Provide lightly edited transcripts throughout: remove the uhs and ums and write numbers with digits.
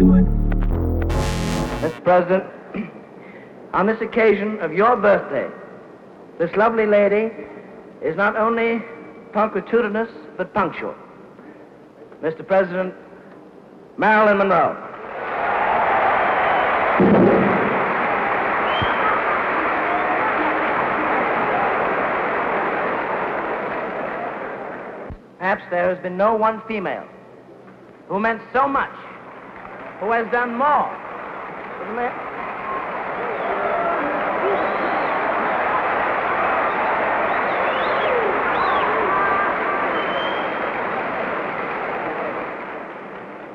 Hollywood. Mr. President, on this occasion of your birthday, this lovely lady is not only punctilious, but punctual. Mr. President, Marilyn Monroe. Perhaps there has been no one female who meant so much, who has done more for the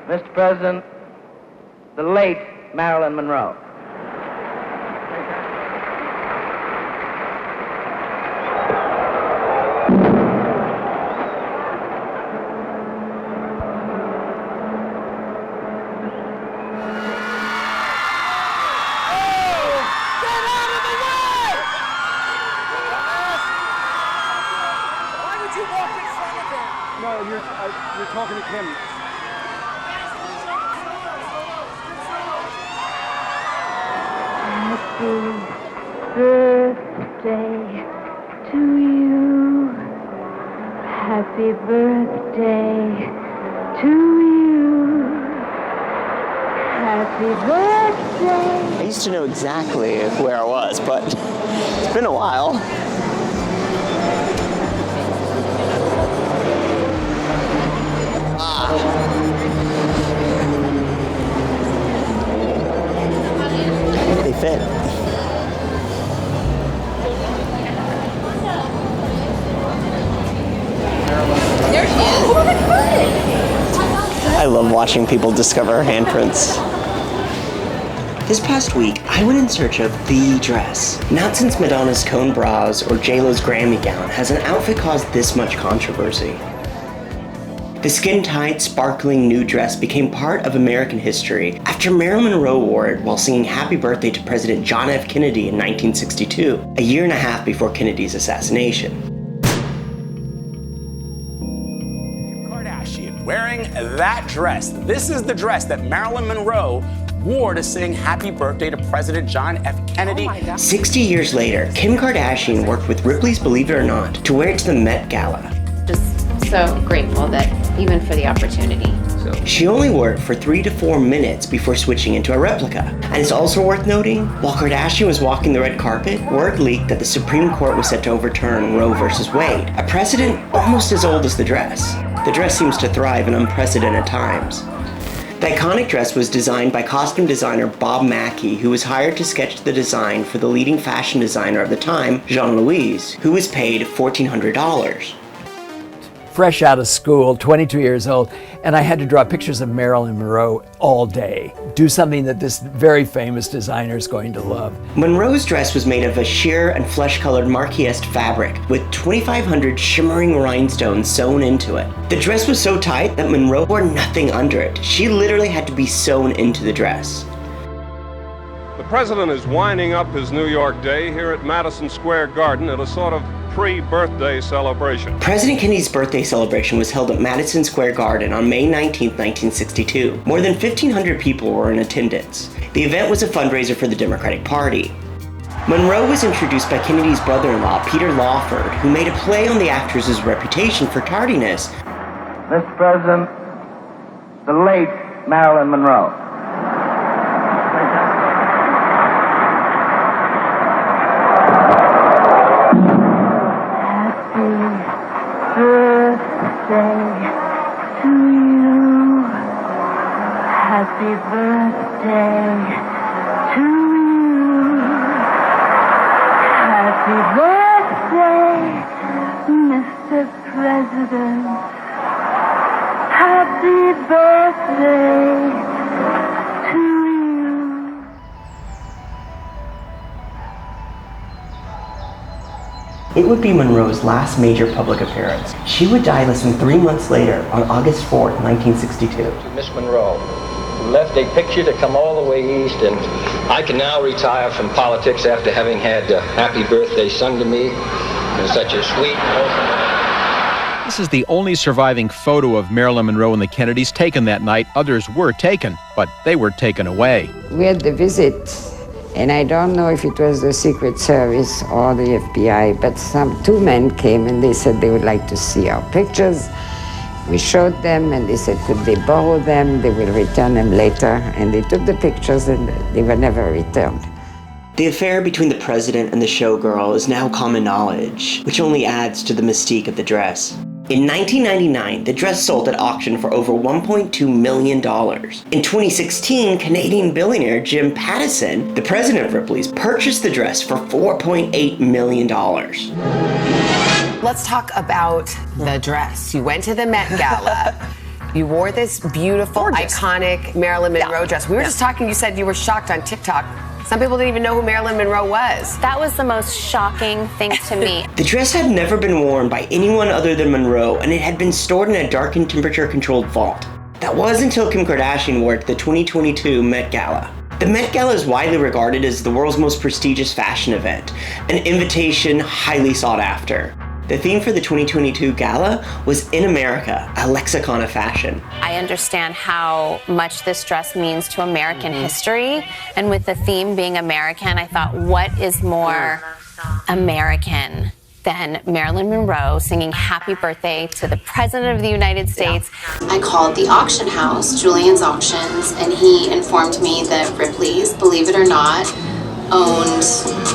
Mr. President, the late Marilyn Monroe. You're talking to Kim. Happy birthday to you. Happy birthday to you. Happy birthday. I used to know exactly where I was, but it's been a while. They fit. There she is. Oh my God. I love watching people discover handprints. This past week, I went in search of the dress. Not since Madonna's cone bras or J-Lo's Grammy gown has an outfit caused this much controversy. The skin-tight, sparkling new dress became part of American history after Marilyn Monroe wore it while singing Happy Birthday to President John F. Kennedy in 1962, a year and a half before Kennedy's assassination. Kim Kardashian wearing that dress. This is the dress that Marilyn Monroe wore to sing Happy Birthday to President John F. Kennedy. 60 years later, Kim Kardashian worked with Ripley's Believe It or Not to wear it to the Met Gala. Just so grateful that even for the opportunity. She only wore it for 3 to 4 minutes before switching into a replica. And it's also worth noting, while Kardashian was walking the red carpet, word leaked that the Supreme Court was set to overturn Roe versus Wade, a precedent almost as old as the dress. The dress seems to thrive in unprecedented times. The iconic dress was designed by costume designer Bob Mackie, who was hired to sketch the design for the leading fashion designer of the time, Jean-Louis, who was paid $1,400. Fresh out of school, 22 years old, and I had to draw pictures of Marilyn Monroe all day. Do something that this very famous designer is going to love. Monroe's dress was made of a sheer and flesh-colored Marquise fabric with 2,500 shimmering rhinestones sewn into it. The dress was so tight that Monroe wore nothing under it. She literally had to be sewn into the dress. The president is winding up his New York day here at Madison Square Garden at a sort of pre-birthday celebration. President Kennedy's birthday celebration was held at Madison Square Garden on May 19, 1962. More than 1,500 people were in attendance. The event was a fundraiser for the Democratic Party. Monroe was introduced by Kennedy's brother-in-law, Peter Lawford, who made a play on the actress's reputation for tardiness. Mr. President, the late Marilyn Monroe. Happy birthday to you. Happy birthday, Mr. President. Happy birthday to you. It would be Monroe's last major public appearance. She would die less than 3 months later on August 4th, 1962. To Miss Monroe, who left a picture to come all the way east, and I can now retire from politics after having had Happy Birthday sung to me in such a sweet, This is the only surviving photo of Marilyn Monroe and the Kennedys taken that night. Others were taken, but they were taken away. We had the visit, and I don't know if it was the Secret Service or the FBI, but two men came and they said they would like to see our pictures. We showed them and they said, could they borrow them? They will return them later. And they took the pictures and they were never returned. The affair between the president and the showgirl is now common knowledge, which only adds to the mystique of the dress. In 1999, the dress sold at auction for over $1.2 million. In 2016, Canadian billionaire Jim Pattison, the president of Ripley's, purchased the dress for $4.8 million. Let's talk about the dress. You went to the Met Gala. You wore this beautiful, iconic Marilyn Monroe dress. We were just talking, you said you were shocked on TikTok. Some people didn't even know who Marilyn Monroe was. That was the most shocking thing to me. The dress had never been worn by anyone other than Monroe, and it had been stored in a darkened, temperature-controlled vault. That was until Kim Kardashian wore it to the 2022 Met Gala. The Met Gala is widely regarded as the world's most prestigious fashion event, an invitation highly sought after. The theme for the 2022 gala was In America, a lexicon of fashion. I understand how much this dress means to American history, and with the theme being American, I thought, what is more American than Marilyn Monroe singing happy birthday to the President of the United States? I called the auction house, Julian's Auctions, and he informed me that Ripley's, believe it or not, owned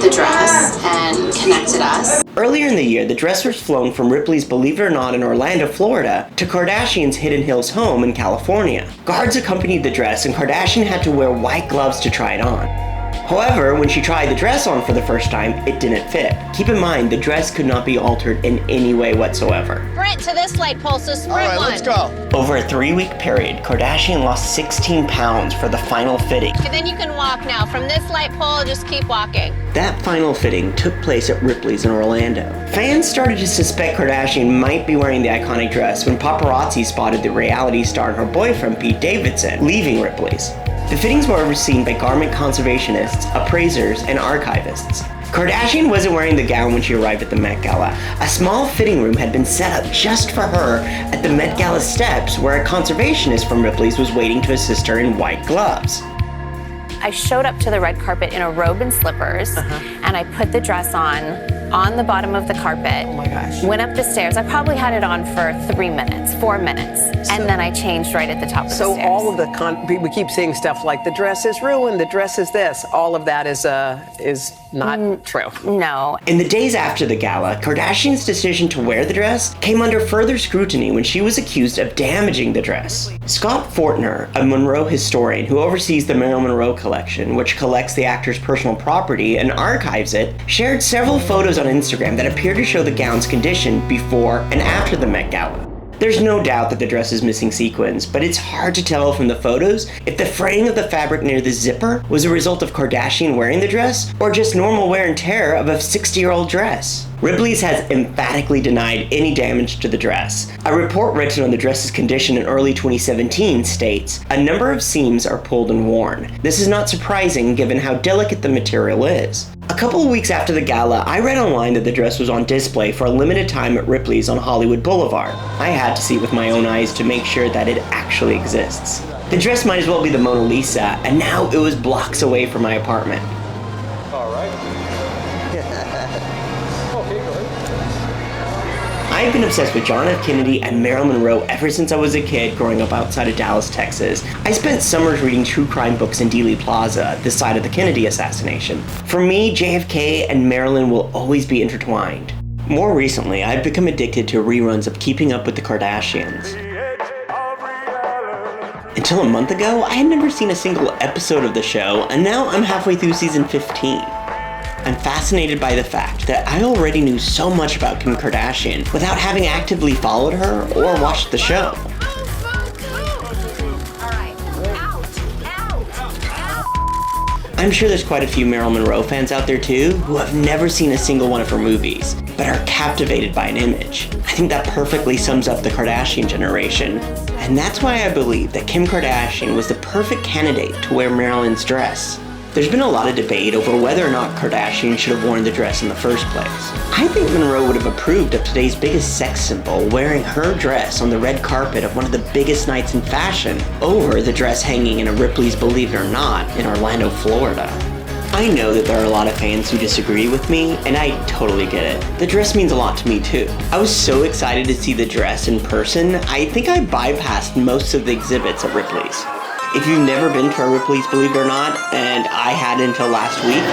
the dress and connected us. Earlier in the year, the dress was flown from Ripley's Believe It or Not in Orlando, Florida, to Kardashian's Hidden Hills home in California. Guards accompanied the dress, and Kardashian had to wear white gloves to try it on. However, when she tried the dress on for the first time, it didn't fit. Keep in mind, the dress could not be altered in any way whatsoever. Sprint to this light pole, so sprint. All right, let's go. Over a 3-week period, Kardashian lost 16 pounds for the final fitting. And then you can walk now. From this light pole, just keep walking. That final fitting took place at Ripley's in Orlando. Fans started to suspect Kardashian might be wearing the iconic dress when paparazzi spotted the reality star and her boyfriend, Pete Davidson, leaving Ripley's. The fittings were overseen by garment conservationists, appraisers, and archivists. Kardashian wasn't wearing the gown when she arrived at the Met Gala. A small fitting room had been set up just for her at the Met Gala steps, where a conservationist from Ripley's was waiting to assist her in white gloves. I showed up to the red carpet in a robe and slippers, and I put the dress on the bottom of the carpet. Oh my gosh. Went up the stairs. I probably had it on for 3 minutes, 4 minutes, and then I changed right at the top of the stairs. So all of the we keep seeing stuff like the dress is ruined, the dress is this. All of that is not true. No. In the days after the gala, Kardashian's decision to wear the dress came under further scrutiny when she was accused of damaging the dress. Scott Fortner, a Monroe historian who oversees the Marilyn Monroe collection, which collects the actor's personal property and archives it, shared several photos on Instagram that appear to show the gown's condition before and after the Met Gala. There's no doubt that the dress is missing sequins, but it's hard to tell from the photos if the fraying of the fabric near the zipper was a result of Kardashian wearing the dress or just normal wear and tear of a 60-year-old dress. Ripley's has emphatically denied any damage to the dress. A report written on the dress's condition in early 2017 states, "A number of seams are pulled and worn. This is not surprising given how delicate the material is." A couple of weeks after the gala, I read online that the dress was on display for a limited time at Ripley's on Hollywood Boulevard. I had to see it with my own eyes to make sure that it actually exists. The dress might as well be the Mona Lisa, and now it was blocks away from my apartment. All right. I've been obsessed with John F. Kennedy and Marilyn Monroe ever since I was a kid growing up outside of Dallas, Texas. I spent summers reading true crime books in Dealey Plaza, the site of the Kennedy assassination. For me, JFK and Marilyn will always be intertwined. More recently, I've become addicted to reruns of Keeping Up with the Kardashians. Until a month ago, I had never seen a single episode of the show, and now I'm halfway through season 15. I'm fascinated by the fact that I already knew so much about Kim Kardashian without having actively followed her or watched the show. I'm sure there's quite a few Marilyn Monroe fans out there too who have never seen a single one of her movies, but are captivated by an image. I think that perfectly sums up the Kardashian generation, and that's why I believe that Kim Kardashian was the perfect candidate to wear Marilyn's dress. There's been a lot of debate over whether or not Kardashian should have worn the dress in the first place. I think Monroe would have approved of today's biggest sex symbol wearing her dress on the red carpet of one of the biggest nights in fashion over the dress hanging in a Ripley's Believe It or Not in Orlando, Florida. I know that there are a lot of fans who disagree with me, and I totally get it. The dress means a lot to me too. I was so excited to see the dress in person, I think I bypassed most of the exhibits at Ripley's. If you've never been to a Ripley's Believe It or Not, and I had until last week,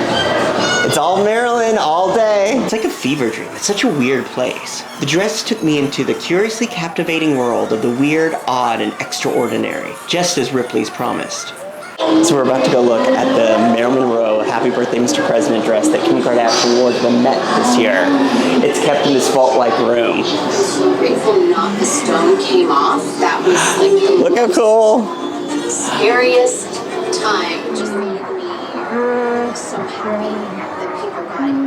it's all Marilyn all day. It's like a fever dream. It's such a weird place. The dress took me into the curiously captivating world of the weird, odd, and extraordinary, just as Ripley's promised. So we're about to go look at the Marilyn Monroe Happy Birthday Mr. President dress that Kim Kardashian wore to the Met this year. It's kept in this vault-like room. I'm so grateful not the stone came off. That was like the Look how cool. scariest time. It just made me so happy that people got it.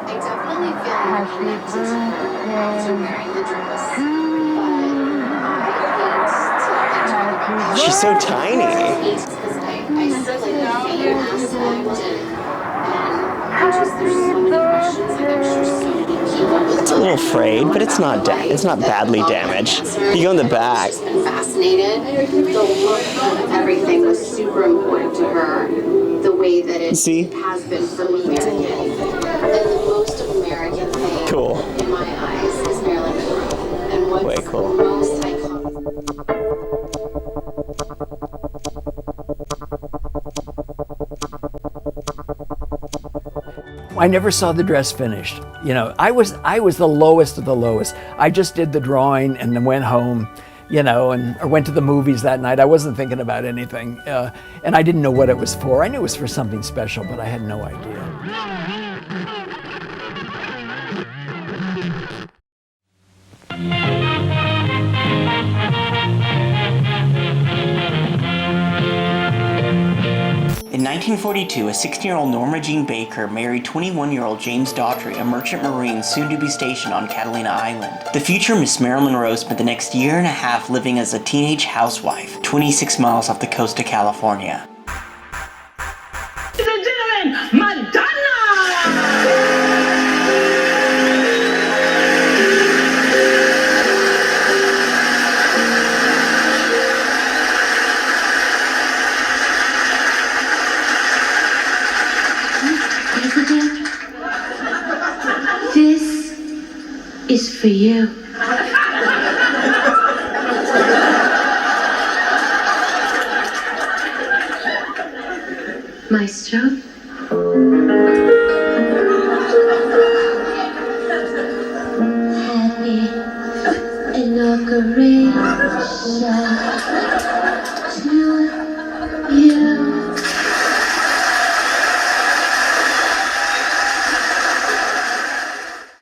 I definitely feel more connected to her after wearing the dress, but She's so tiny. I still like the fame aspect, and just there's so many questions. Like I'm sure so many people. It's a little frayed, but it's not badly damaged. You go in the back. She's been fascinated. The look of everything was super important to her. The way that it has been for American. And the most American thing in my eyes is Marilyn Monroe. And what's way cool. Most iconic. I never saw the dress finished. You know, I was the lowest of the lowest. I just did the drawing and then went home, you know, or went to the movies that night. I wasn't thinking about anything, and I didn't know what it was for. I knew it was for something special, but I had no idea. In 1942, a 16-year-old Norma Jean Baker married 21-year-old James Daughtry, a merchant marine soon to be stationed on Catalina Island. The future Miss Marilyn Monroe spent the next year and a half living as a teenage housewife, 26 miles off the coast of California. Ladies and gentlemen, Madonna! This is for you. Maestro?